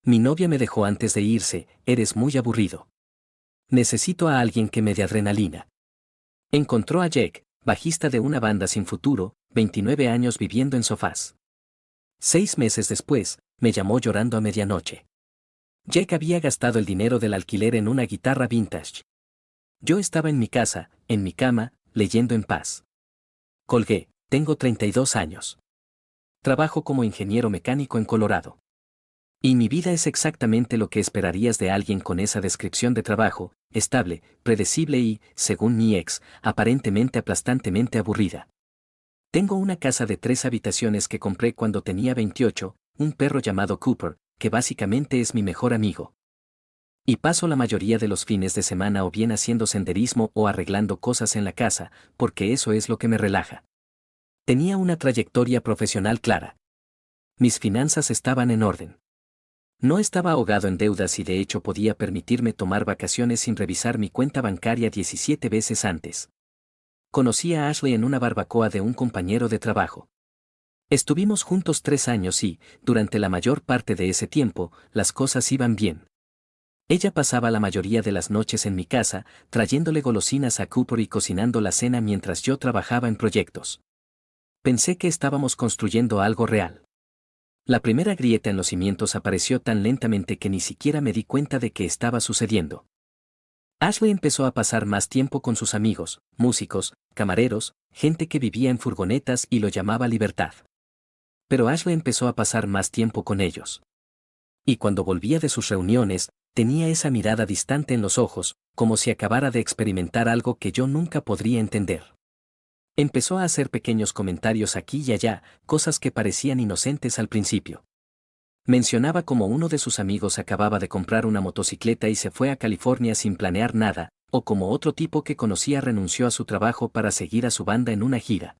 Mi novia me dejó antes de irse, eres muy aburrido. Necesito a alguien que me dé adrenalina. Encontró a Jake, bajista de una banda sin futuro, 29 años viviendo en sofás. 6 meses después, me llamó llorando a medianoche. Jake había gastado el dinero del alquiler en una guitarra vintage. Yo estaba en mi casa, en mi cama, leyendo en paz. Colgué, tengo 32 años. Trabajo como ingeniero mecánico en Colorado. Y mi vida es exactamente lo que esperarías de alguien con esa descripción de trabajo, estable, predecible y, según mi ex, aparentemente aplastantemente aburrida. Tengo una casa de 3 habitaciones que compré cuando tenía 28, un perro llamado Cooper, que básicamente es mi mejor amigo. Y paso la mayoría de los fines de semana o bien haciendo senderismo o arreglando cosas en la casa, porque eso es lo que me relaja. Tenía una trayectoria profesional clara. Mis finanzas estaban en orden. No estaba ahogado en deudas y de hecho podía permitirme tomar vacaciones sin revisar mi cuenta bancaria 17 veces antes. Conocí a Ashley en una barbacoa de un compañero de trabajo. Estuvimos juntos 3 años y, durante la mayor parte de ese tiempo, las cosas iban bien. Ella pasaba la mayoría de las noches en mi casa, trayéndole golosinas a Cooper y cocinando la cena mientras yo trabajaba en proyectos. Pensé que estábamos construyendo algo real. La primera grieta en los cimientos apareció tan lentamente que ni siquiera me di cuenta de que estaba sucediendo. Ashley empezó a pasar más tiempo con sus amigos, músicos, camareros, gente que vivía en furgonetas y lo llamaba libertad. Pero Ashley empezó a pasar más tiempo con ellos. Y cuando volvía de sus reuniones, tenía esa mirada distante en los ojos, como si acabara de experimentar algo que yo nunca podría entender. Empezó a hacer pequeños comentarios aquí y allá, cosas que parecían inocentes al principio. Mencionaba cómo uno de sus amigos acababa de comprar una motocicleta y se fue a California sin planear nada, o como otro tipo que conocía renunció a su trabajo para seguir a su banda en una gira.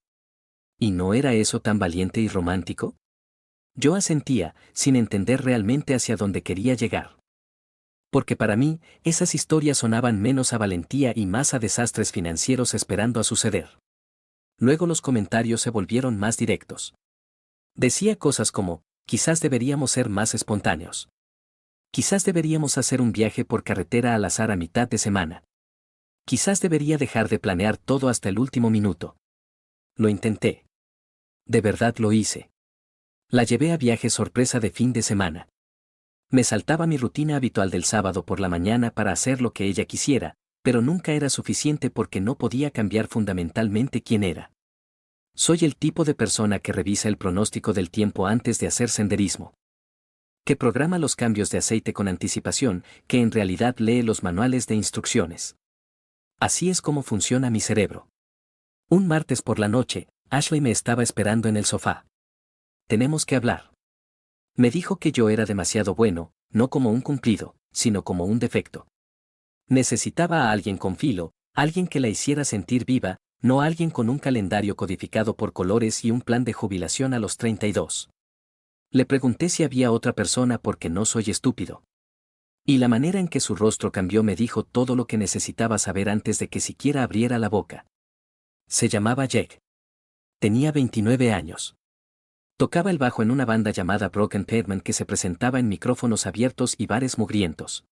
¿Y no era eso tan valiente y romántico? Yo asentía, sin entender realmente hacia dónde quería llegar. Porque para mí, esas historias sonaban menos a valentía y más a desastres financieros esperando a suceder. Luego los comentarios se volvieron más directos. Decía cosas como, quizás deberíamos ser más espontáneos. Quizás deberíamos hacer un viaje por carretera al azar a mitad de semana. Quizás debería dejar de planear todo hasta el último minuto. Lo intenté. De verdad lo hice. La llevé a viajes sorpresa de fin de semana. Me saltaba mi rutina habitual del sábado por la mañana para hacer lo que ella quisiera, pero nunca era suficiente porque no podía cambiar fundamentalmente quién era. Soy el tipo de persona que revisa el pronóstico del tiempo antes de hacer senderismo. Que programa los cambios de aceite con anticipación, que en realidad lee los manuales de instrucciones. Así es como funciona mi cerebro. Un martes por la noche, Ashley me estaba esperando en el sofá. Tenemos que hablar. Me dijo que yo era demasiado bueno, no como un cumplido, sino como un defecto. Necesitaba a alguien con filo, alguien que la hiciera sentir viva, no alguien con un calendario codificado por colores y un plan de jubilación a los 32. Le pregunté si había otra persona porque no soy estúpido. Y la manera en que su rostro cambió me dijo todo lo que necesitaba saber antes de que siquiera abriera la boca. Se llamaba Jake. Tenía 29 años. Tocaba el bajo en una banda llamada Broken Pavement que se presentaba en micrófonos abiertos y bares mugrientos.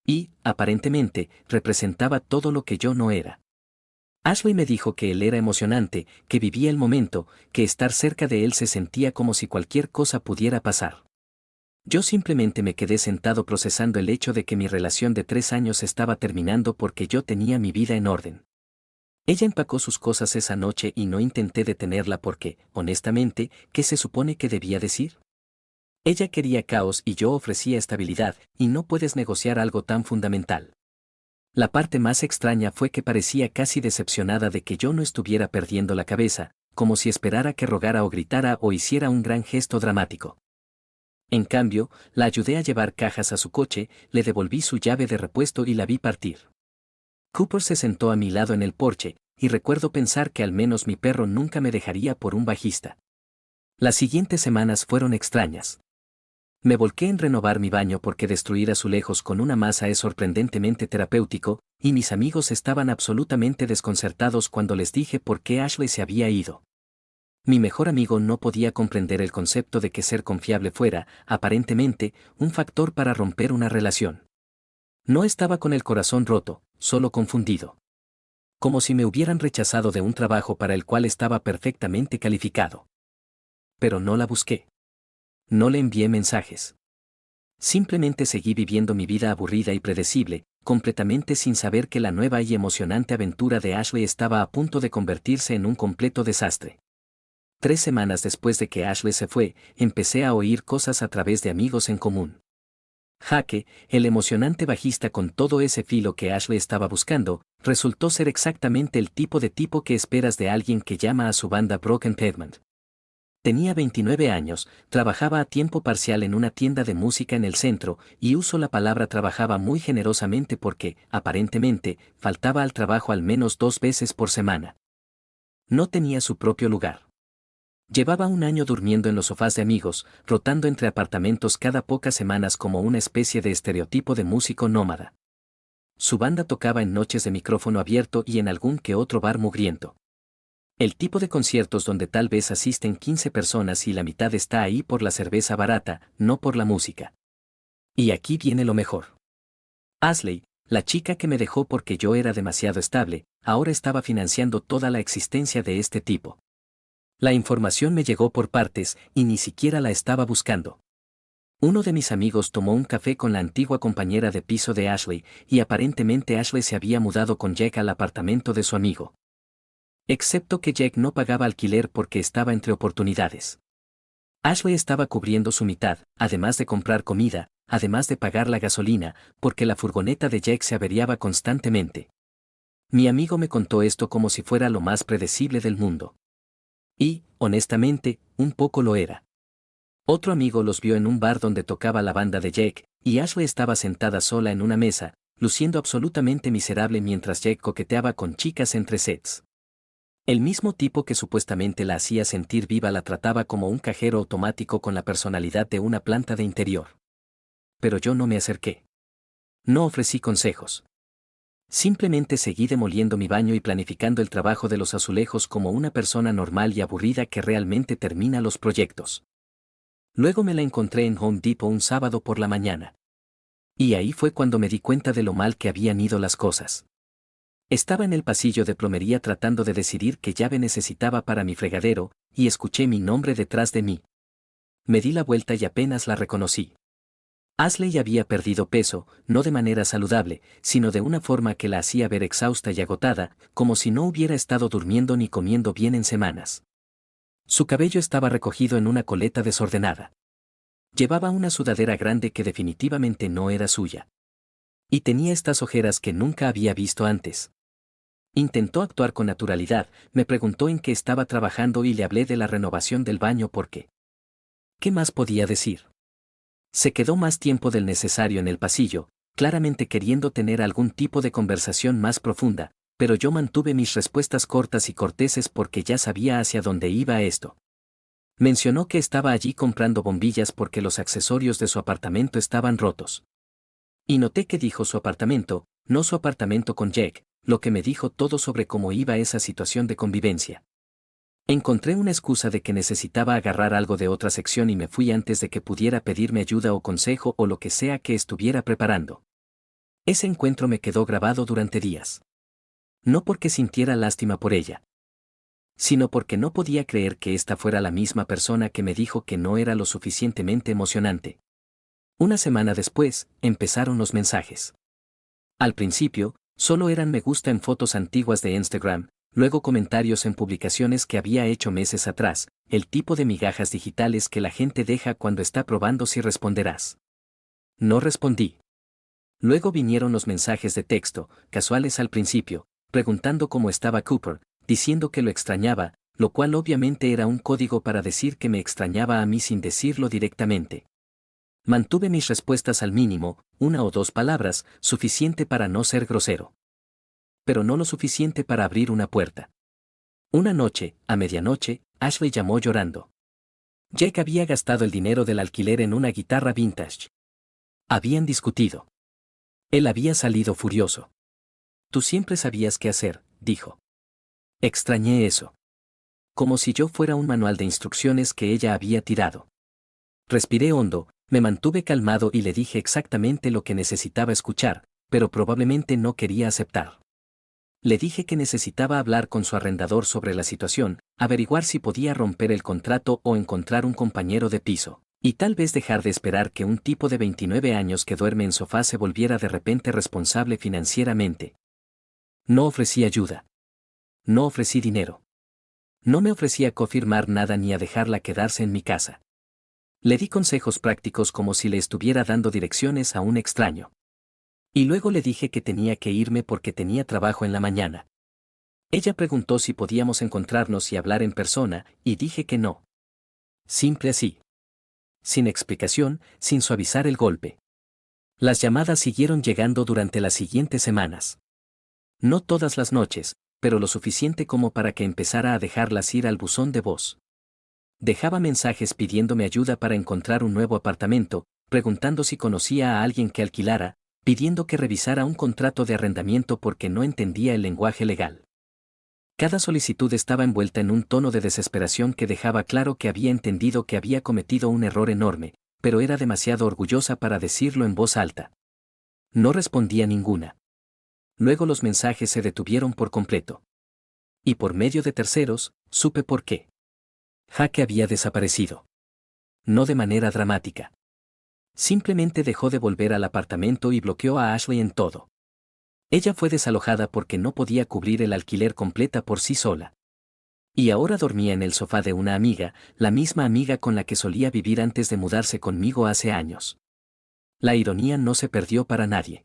Y, aparentemente, representaba todo lo que yo no era. Ashley me dijo que él era emocionante, que vivía el momento, que estar cerca de él se sentía como si cualquier cosa pudiera pasar. Yo simplemente me quedé sentado procesando el hecho de que mi relación de 3 años estaba terminando porque yo tenía mi vida en orden. Ella empacó sus cosas esa noche y no intenté detenerla porque, honestamente, ¿qué se supone que debía decir? Ella quería caos y yo ofrecía estabilidad, y no puedes negociar algo tan fundamental. La parte más extraña fue que parecía casi decepcionada de que yo no estuviera perdiendo la cabeza, como si esperara que rogara o gritara o hiciera un gran gesto dramático. En cambio, la ayudé a llevar cajas a su coche, le devolví su llave de repuesto y la vi partir. Cooper se sentó a mi lado en el porche, y recuerdo pensar que al menos mi perro nunca me dejaría por un bajista. Las siguientes semanas fueron extrañas. Me volqué en renovar mi baño porque destruir azulejos con una masa es sorprendentemente terapéutico, y mis amigos estaban absolutamente desconcertados cuando les dije por qué Ashley se había ido. Mi mejor amigo no podía comprender el concepto de que ser confiable fuera, aparentemente, un factor para romper una relación. No estaba con el corazón roto, solo confundido. Como si me hubieran rechazado de un trabajo para el cual estaba perfectamente calificado. Pero no la busqué. No le envié mensajes. Simplemente seguí viviendo mi vida aburrida y predecible, completamente sin saber que la nueva y emocionante aventura de Ashley estaba a punto de convertirse en un completo desastre. 3 semanas después de que Ashley se fue, empecé a oír cosas a través de amigos en común. Jake, el emocionante bajista con todo ese filo que Ashley estaba buscando, resultó ser exactamente el tipo de tipo que esperas de alguien que llama a su banda Broken Pavement. Tenía 29 años, trabajaba a tiempo parcial en una tienda de música en el centro, y uso la palabra trabajaba muy generosamente porque, aparentemente, faltaba al trabajo al menos 2 veces por semana. No tenía su propio lugar. Llevaba un año durmiendo en los sofás de amigos, rotando entre apartamentos cada pocas semanas como una especie de estereotipo de músico nómada. Su banda tocaba en noches de micrófono abierto y en algún que otro bar mugriento. El tipo de conciertos donde tal vez asisten 15 personas y la mitad está ahí por la cerveza barata, no por la música. Y aquí viene lo mejor. Ashley, la chica que me dejó porque yo era demasiado estable, ahora estaba financiando toda la existencia de este tipo. La información me llegó por partes y ni siquiera la estaba buscando. Uno de mis amigos tomó un café con la antigua compañera de piso de Ashley y aparentemente Ashley se había mudado con Jack al apartamento de su amigo. Excepto que Jack no pagaba alquiler porque estaba entre oportunidades. Ashley estaba cubriendo su mitad, además de comprar comida, además de pagar la gasolina, porque la furgoneta de Jack se averiaba constantemente. Mi amigo me contó esto como si fuera lo más predecible del mundo. Y, honestamente, un poco lo era. Otro amigo los vio en un bar donde tocaba la banda de Jack, y Ashley estaba sentada sola en una mesa, luciendo absolutamente miserable mientras Jack coqueteaba con chicas entre sets. El mismo tipo que supuestamente la hacía sentir viva la trataba como un cajero automático con la personalidad de una planta de interior. Pero yo no me acerqué. No ofrecí consejos. Simplemente seguí demoliendo mi baño y planificando el trabajo de los azulejos como una persona normal y aburrida que realmente termina los proyectos. Luego me la encontré en Home Depot un sábado por la mañana. Y ahí fue cuando me di cuenta de lo mal que habían ido las cosas. Estaba en el pasillo de plomería tratando de decidir qué llave necesitaba para mi fregadero, y escuché mi nombre detrás de mí. Me di la vuelta y apenas la reconocí. Ashley había perdido peso, no de manera saludable, sino de una forma que la hacía ver exhausta y agotada, como si no hubiera estado durmiendo ni comiendo bien en semanas. Su cabello estaba recogido en una coleta desordenada. Llevaba una sudadera grande que definitivamente no era suya. Y tenía estas ojeras que nunca había visto antes. Intentó actuar con naturalidad, me preguntó en qué estaba trabajando y le hablé de la renovación del baño porque. ¿Qué más podía decir? Se quedó más tiempo del necesario en el pasillo, claramente queriendo tener algún tipo de conversación más profunda, pero yo mantuve mis respuestas cortas y corteses porque ya sabía hacia dónde iba esto. Mencionó que estaba allí comprando bombillas porque los accesorios de su apartamento estaban rotos. Y noté que dijo su apartamento, no su apartamento con Jack, lo que me dijo todo sobre cómo iba esa situación de convivencia. Encontré una excusa de que necesitaba agarrar algo de otra sección y me fui antes de que pudiera pedirme ayuda o consejo o lo que sea que estuviera preparando. Ese encuentro me quedó grabado durante días. No porque sintiera lástima por ella, sino porque no podía creer que esta fuera la misma persona que me dijo que no era lo suficientemente emocionante. Una semana después, empezaron los mensajes. Al principio, solo eran me gusta en fotos antiguas de Instagram, luego comentarios en publicaciones que había hecho meses atrás, el tipo de migajas digitales que la gente deja cuando está probando si responderás. No respondí. Luego vinieron los mensajes de texto, casuales al principio, preguntando cómo estaba Cooper, diciendo que lo extrañaba, lo cual obviamente era un código para decir que me extrañaba a mí sin decirlo directamente. Mantuve mis respuestas al mínimo, 1 o 2 palabras, suficiente para no ser grosero. Pero no lo suficiente para abrir una puerta. Una noche, a medianoche, Ashley llamó llorando. Jake había gastado el dinero del alquiler en una guitarra vintage. Habían discutido. Él había salido furioso. Tú siempre sabías qué hacer, dijo. Extrañé eso. como si yo fuera un manual de instrucciones que ella había tirado. Respiré hondo, me mantuve calmado y le dije exactamente lo que necesitaba escuchar, pero probablemente no quería aceptar. Le dije que necesitaba hablar con su arrendador sobre la situación, averiguar si podía romper el contrato o encontrar un compañero de piso, y tal vez dejar de esperar que un tipo de 29 años que duerme en sofá se volviera de repente responsable financieramente. No ofrecí ayuda. No ofrecí dinero. No me ofrecí a confirmar nada ni a dejarla quedarse en mi casa. Le di consejos prácticos como si le estuviera dando direcciones a un extraño. Y luego le dije que tenía que irme porque tenía trabajo en la mañana. Ella preguntó si podíamos encontrarnos y hablar en persona, y dije que no. Simple así. Sin explicación, sin suavizar el golpe. Las llamadas siguieron llegando durante las siguientes semanas. No todas las noches, pero lo suficiente como para que empezara a dejarlas ir al buzón de voz. Dejaba mensajes pidiéndome ayuda para encontrar un nuevo apartamento, preguntando si conocía a alguien que alquilara, pidiendo que revisara un contrato de arrendamiento porque no entendía el lenguaje legal. Cada solicitud estaba envuelta en un tono de desesperación que dejaba claro que había entendido que había cometido un error enorme, pero era demasiado orgullosa para decirlo en voz alta. No respondía ninguna. Luego los mensajes se detuvieron por completo. Y por medio de terceros, supe por qué. Jaque había desaparecido. No de manera dramática. Simplemente dejó de volver al apartamento y bloqueó a Ashley en todo. Ella fue desalojada porque no podía cubrir el alquiler completa por sí sola. Y ahora dormía en el sofá de una amiga, la misma amiga con la que solía vivir antes de mudarse conmigo hace años. La ironía no se perdió para nadie.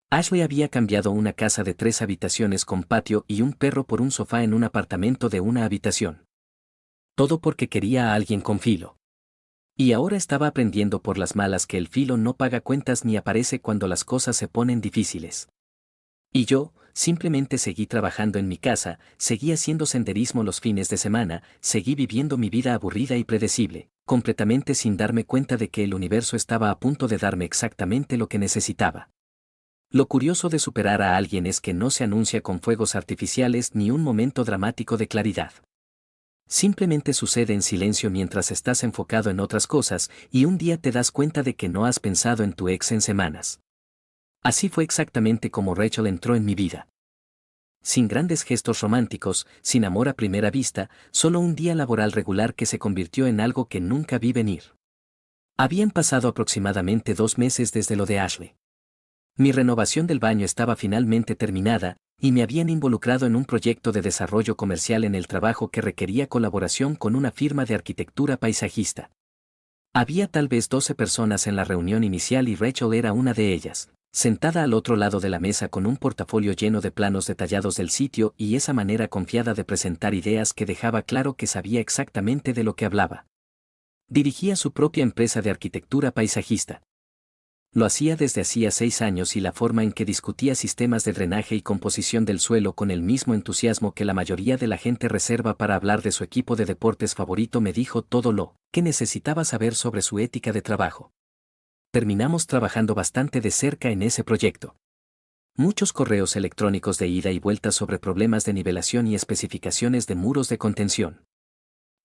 Ashley había cambiado una casa de 3 habitaciones con patio y un perro por un sofá en un apartamento de una habitación. Todo porque quería a alguien con filo. Y ahora estaba aprendiendo por las malas que el filo no paga cuentas ni aparece cuando las cosas se ponen difíciles. Y yo, simplemente seguí trabajando en mi casa, seguí haciendo senderismo los fines de semana, seguí viviendo mi vida aburrida y predecible, completamente sin darme cuenta de que el universo estaba a punto de darme exactamente lo que necesitaba. Lo curioso de superar a alguien es que no se anuncia con fuegos artificiales ni un momento dramático de claridad. Simplemente sucede en silencio mientras estás enfocado en otras cosas y un día te das cuenta de que no has pensado en tu ex en semanas. Así fue exactamente como Rachel entró en mi vida. Sin grandes gestos románticos, sin amor a primera vista, solo un día laboral regular que se convirtió en algo que nunca vi venir. Habían pasado aproximadamente 2 meses desde lo de Ashley. Mi renovación del baño estaba finalmente terminada, y me habían involucrado en un proyecto de desarrollo comercial en el trabajo que requería colaboración con una firma de arquitectura paisajista. Había tal vez 12 personas en la reunión inicial y Rachel era una de ellas, sentada al otro lado de la mesa con un portafolio lleno de planos detallados del sitio y esa manera confiada de presentar ideas que dejaba claro que sabía exactamente de lo que hablaba. Dirigía su propia empresa de arquitectura paisajista. Lo hacía desde hacía 6 años y la forma en que discutía sistemas de drenaje y composición del suelo con el mismo entusiasmo que la mayoría de la gente reserva para hablar de su equipo de deportes favorito me dijo todo lo que necesitaba saber sobre su ética de trabajo. Terminamos trabajando bastante de cerca en ese proyecto. Muchos correos electrónicos de ida y vuelta sobre problemas de nivelación y especificaciones de muros de contención.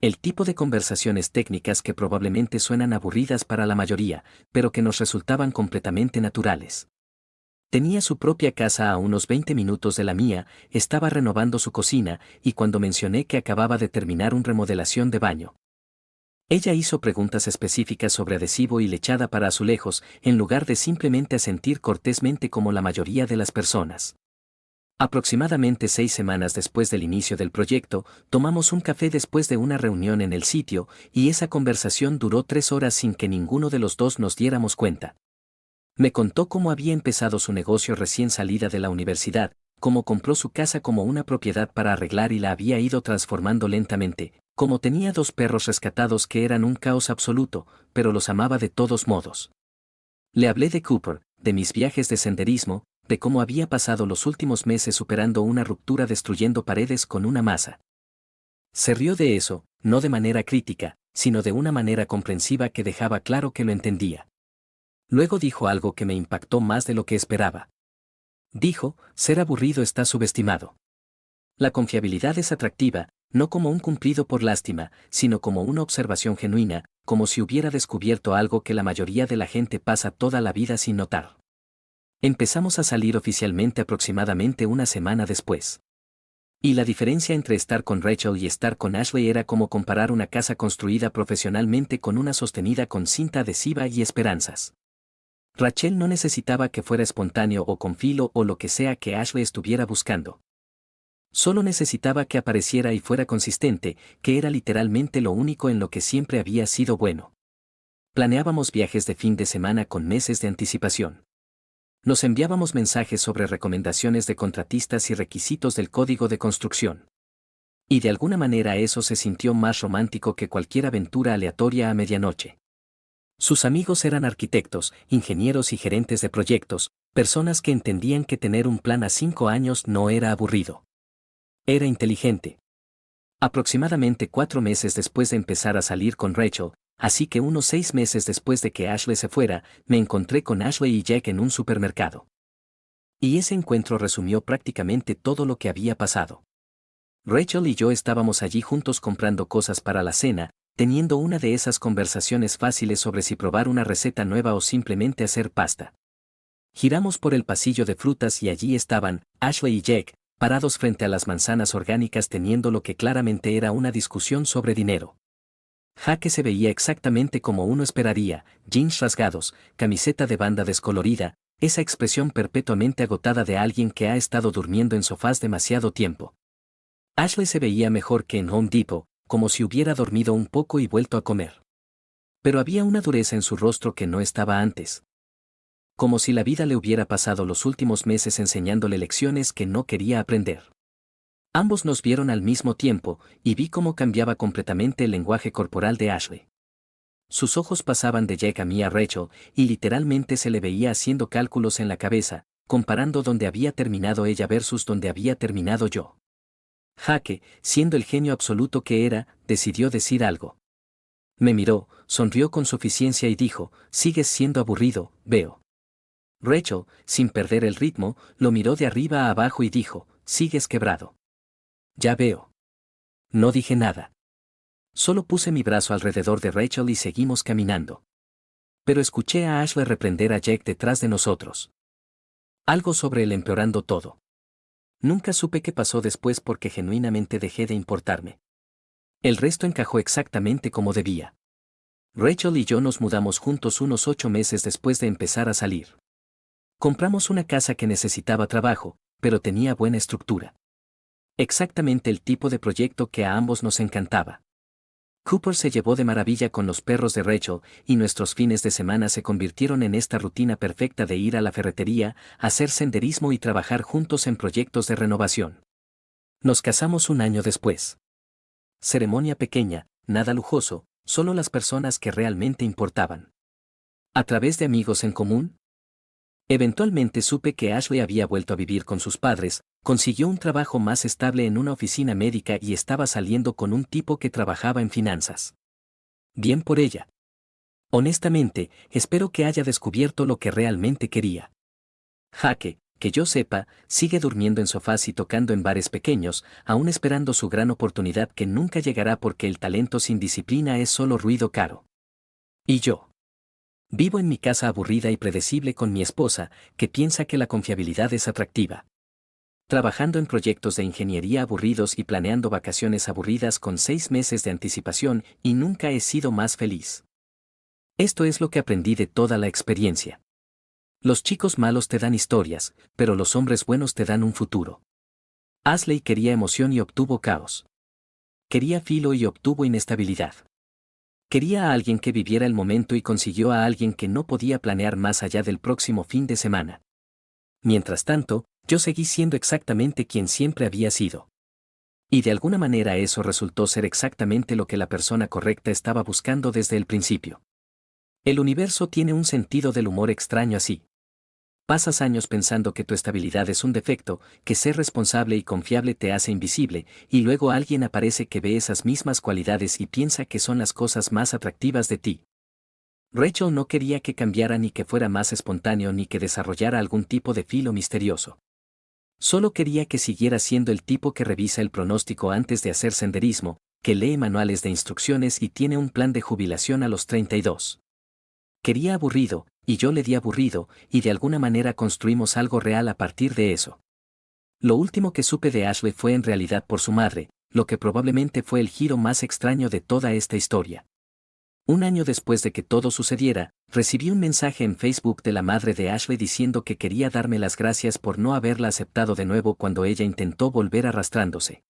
El tipo de conversaciones técnicas que probablemente suenan aburridas para la mayoría, pero que nos resultaban completamente naturales. Tenía su propia casa a unos 20 minutos de la mía, estaba renovando su cocina, y cuando mencioné que acababa de terminar una remodelación de baño. Ella hizo preguntas específicas sobre adhesivo y lechada para azulejos, en lugar de simplemente asentir cortésmente como la mayoría de las personas. Aproximadamente 6 semanas después del inicio del proyecto, tomamos un café después de una reunión en el sitio, y esa conversación duró 3 horas sin que ninguno de los dos nos diéramos cuenta. Me contó cómo había empezado su negocio recién salida de la universidad, cómo compró su casa como una propiedad para arreglar y la había ido transformando lentamente, cómo tenía 2 perros rescatados que eran un caos absoluto, pero los amaba de todos modos. Le hablé de Cooper, de mis viajes de senderismo, de cómo había pasado los últimos meses superando una ruptura destruyendo paredes con una masa. Se rió de eso, no de manera crítica, sino de una manera comprensiva que dejaba claro que lo entendía. Luego dijo algo que me impactó más de lo que esperaba. Dijo, ser aburrido está subestimado. La confiabilidad es atractiva, no como un cumplido por lástima, sino como una observación genuina, como si hubiera descubierto algo que la mayoría de la gente pasa toda la vida sin notar. Empezamos a salir oficialmente aproximadamente una semana después. Y la diferencia entre estar con Rachel y estar con Ashley era como comparar una casa construida profesionalmente con una sostenida con cinta adhesiva y esperanzas. Rachel no necesitaba que fuera espontáneo o con filo o lo que sea que Ashley estuviera buscando. Solo necesitaba que apareciera y fuera consistente, que era literalmente lo único en lo que siempre había sido bueno. Planeábamos viajes de fin de semana con meses de anticipación. Nos enviábamos mensajes sobre recomendaciones de contratistas y requisitos del código de construcción. Y de alguna manera eso se sintió más romántico que cualquier aventura aleatoria a medianoche. Sus amigos eran arquitectos, ingenieros y gerentes de proyectos, personas que entendían que tener un plan a 5 años no era aburrido. Era inteligente. Aproximadamente 4 meses después de empezar a salir con Rachel, así que unos 6 meses después de que Ashley se fuera, me encontré con Ashley y Jack en un supermercado. Y ese encuentro resumió prácticamente todo lo que había pasado. Rachel y yo estábamos allí juntos comprando cosas para la cena, teniendo una de esas conversaciones fáciles sobre si probar una receta nueva o simplemente hacer pasta. Giramos por el pasillo de frutas y allí estaban, Ashley y Jack, parados frente a las manzanas orgánicas teniendo lo que claramente era una discusión sobre dinero. Jack se veía exactamente como uno esperaría, jeans rasgados, camiseta de banda descolorida, esa expresión perpetuamente agotada de alguien que ha estado durmiendo en sofás demasiado tiempo. Ashley se veía mejor que en Home Depot, como si hubiera dormido un poco y vuelto a comer. Pero había una dureza en su rostro que no estaba antes. Como si la vida le hubiera pasado los últimos meses enseñándole lecciones que no quería aprender. Ambos nos vieron al mismo tiempo, y vi cómo cambiaba completamente el lenguaje corporal de Ashley. Sus ojos pasaban de Jack a mí a Rachel, y literalmente se le veía haciendo cálculos en la cabeza, comparando dónde había terminado ella versus dónde había terminado yo. Jack, siendo el genio absoluto que era, decidió decir algo. Me miró, sonrió con suficiencia y dijo, sigues siendo aburrido, veo. Rachel, sin perder el ritmo, lo miró de arriba a abajo y dijo, sigues quebrado. Ya veo. No dije nada. Solo puse mi brazo alrededor de Rachel y seguimos caminando. Pero escuché a Ashley reprender a Jack detrás de nosotros. Algo sobre el empeorando todo. Nunca supe qué pasó después porque genuinamente dejé de importarme. El resto encajó exactamente como debía. Rachel y yo nos mudamos juntos unos 8 meses después de empezar a salir. Compramos una casa que necesitaba trabajo, pero tenía buena estructura. Exactamente el tipo de proyecto que a ambos nos encantaba. Cooper se llevó de maravilla con los perros de Rachel, y nuestros fines de semana se convirtieron en esta rutina perfecta de ir a la ferretería, hacer senderismo y trabajar juntos en proyectos de renovación. Nos casamos un año después. Ceremonia pequeña, nada lujoso, solo las personas que realmente importaban. ¿A través de amigos en común? Eventualmente supe que Ashley había vuelto a vivir con sus padres, consiguió un trabajo más estable en una oficina médica y estaba saliendo con un tipo que trabajaba en finanzas. Bien por ella. Honestamente, espero que haya descubierto lo que realmente quería. Jaque, que yo sepa, sigue durmiendo en sofás y tocando en bares pequeños, aún esperando su gran oportunidad que nunca llegará porque el talento sin disciplina es solo ruido caro. Y yo. Vivo en mi casa aburrida y predecible con mi esposa, que piensa que la confiabilidad es atractiva. Trabajando en proyectos de ingeniería aburridos y planeando vacaciones aburridas con 6 meses de anticipación y nunca he sido más feliz. Esto es lo que aprendí de toda la experiencia. Los chicos malos te dan historias, pero los hombres buenos te dan un futuro. Ashley quería emoción y obtuvo caos. Quería filo y obtuvo inestabilidad. Quería a alguien que viviera el momento y consiguió a alguien que no podía planear más allá del próximo fin de semana. Mientras tanto, yo seguí siendo exactamente quien siempre había sido. Y de alguna manera eso resultó ser exactamente lo que la persona correcta estaba buscando desde el principio. El universo tiene un sentido del humor extraño así. Pasas años pensando que tu estabilidad es un defecto, que ser responsable y confiable te hace invisible, y luego alguien aparece que ve esas mismas cualidades y piensa que son las cosas más atractivas de ti. Rachel no quería que cambiara ni que fuera más espontáneo ni que desarrollara algún tipo de filo misterioso. Solo quería que siguiera siendo el tipo que revisa el pronóstico antes de hacer senderismo, que lee manuales de instrucciones y tiene un plan de jubilación a los 32. Quería aburrido, y yo le di aburrido, y de alguna manera construimos algo real a partir de eso. Lo último que supe de Ashley fue en realidad por su madre, lo que probablemente fue el giro más extraño de toda esta historia. Un año después de que todo sucediera, recibí un mensaje en Facebook de la madre de Ashley diciendo que quería darme las gracias por no haberla aceptado de nuevo cuando ella intentó volver arrastrándose.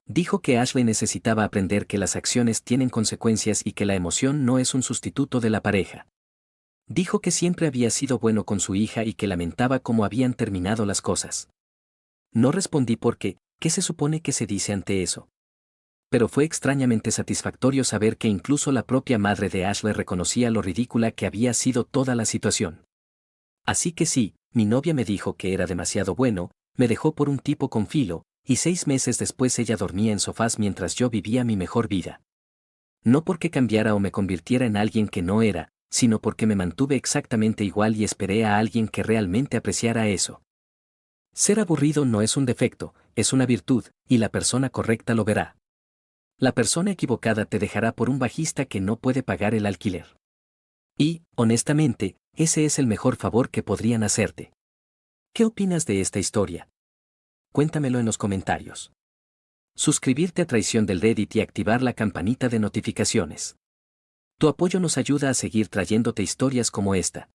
Dijo que Ashley necesitaba aprender que las acciones tienen consecuencias y que la emoción no es un sustituto de la pareja. Dijo que siempre había sido bueno con su hija y que lamentaba cómo habían terminado las cosas. No respondí porque, ¿qué se supone que se dice ante eso? Pero fue extrañamente satisfactorio saber que incluso la propia madre de Ashley reconocía lo ridícula que había sido toda la situación. Así que sí, mi novia me dijo que era demasiado bueno, me dejó por un tipo con filo, y 6 meses después ella dormía en sofás mientras yo vivía mi mejor vida. No porque cambiara o me convirtiera en alguien que no era, sino porque me mantuve exactamente igual y esperé a alguien que realmente apreciara eso. Ser aburrido no es un defecto, es una virtud, y la persona correcta lo verá. La persona equivocada te dejará por un bajista que no puede pagar el alquiler. Y, honestamente, ese es el mejor favor que podrían hacerte. ¿Qué opinas de esta historia? Cuéntamelo en los comentarios. Suscribirte a Traición del Reddit y activar la campanita de notificaciones. Tu apoyo nos ayuda a seguir trayéndote historias como esta.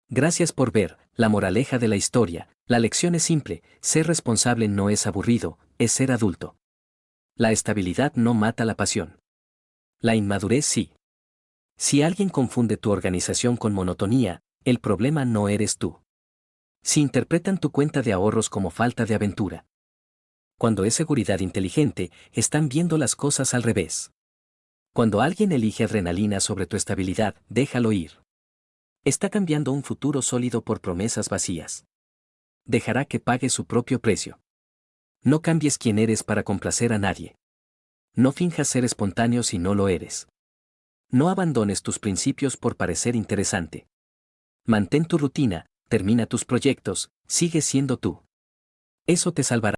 Gracias por ver. La moraleja de la historia, la lección es simple: ser responsable no es aburrido, es ser adulto. La estabilidad no mata la pasión. La inmadurez sí. Si alguien confunde tu organización con monotonía, el problema no eres tú. Si interpretan tu cuenta de ahorros como falta de aventura. Cuando es seguridad inteligente, están viendo las cosas al revés. Cuando alguien elige adrenalina sobre tu estabilidad, déjalo ir. Está cambiando un futuro sólido por promesas vacías. Dejará que pague su propio precio. No cambies quién eres para complacer a nadie. No finjas ser espontáneo si no lo eres. No abandones tus principios por parecer interesante. Mantén tu rutina, termina tus proyectos, sigue siendo tú. Eso te salvará.